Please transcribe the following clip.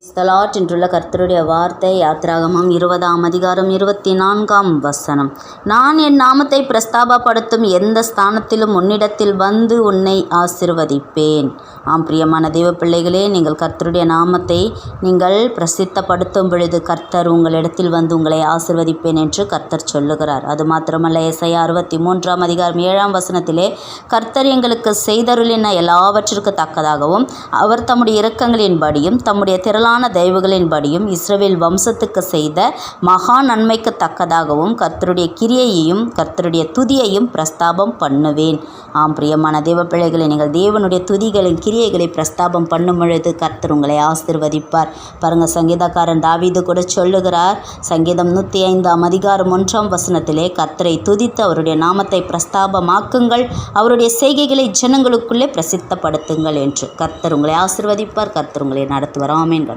ஸ்தலாட் என்றுள்ள கர்த்தருடைய வார்த்தை யாத்திராகமம் 20ஆம் அதிகாரம் 24ஆம் வசனம். நான் என் நாமத்தை பிரஸ்தாபப்படுத்தும் எந்த ஸ்தானத்திலும் உன்னிடத்தில் வந்து உன்னை ஆசீர்வதிப்பேன். ஆம் பிரியமான தேவ பிள்ளைகளே, நீங்கள் கர்த்தருடைய நாமத்தை நீங்கள் பிரசித்தப்படுத்தும் பொழுது கர்த்தர் உங்களிடத்தில் வந்து உங்களை ஆசீர்வதிப்பேன் என்று கர்த்தர் சொல்லுகிறார். அது மாத்திரமல்ல, எசையா 63ஆம் அதிகாரம் 7ஆம் வசனத்திலே கர்த்தர் எங்களுக்கு செய்தருளின எல்லாவற்றிற்கு தக்கதாகவும் அவர் தம்முடைய இரக்கங்களின்படியும் தம்முடைய திரளான தயவுகளின்படியும் இஸ்ரவேல் வம்சத்துக்கு செய்த மகா நன்மைக்கு தக்கதாகவும் கர்த்தருடைய கிரியையையும் கர்த்தருடைய துதியையும் பிரஸ்தாபம் பண்ணுவேன். ஆம் பிரியமான தேவ பிள்ளைகளை, நீங்கள் தேவனுடைய துதிகளின் கிரியைகளை பிரஸ்தாபம் பண்ணும் பொழுது கர்த்தர் உங்களை ஆசீர்வதிப்பார். பாருங்கள், சங்கீதக்காரன் தாவீது கூட சொல்லுகிறார். சங்கீதம் 105ஆம் அதிகாரம் 1ஆம் வசனத்திலே கர்த்தரை துதித்து அவருடைய நாமத்தை பிரஸ்தாபமாக்குங்கள், அவருடைய செய்கைகளை ஜனங்களுக்குள்ளே பிரசித்தப்படுத்துங்கள் என்று. கர்த்தர் உங்களை ஆசீர்வதிப்பார். கர்த்தர் உங்களை நடத்துவார். ஆமென்.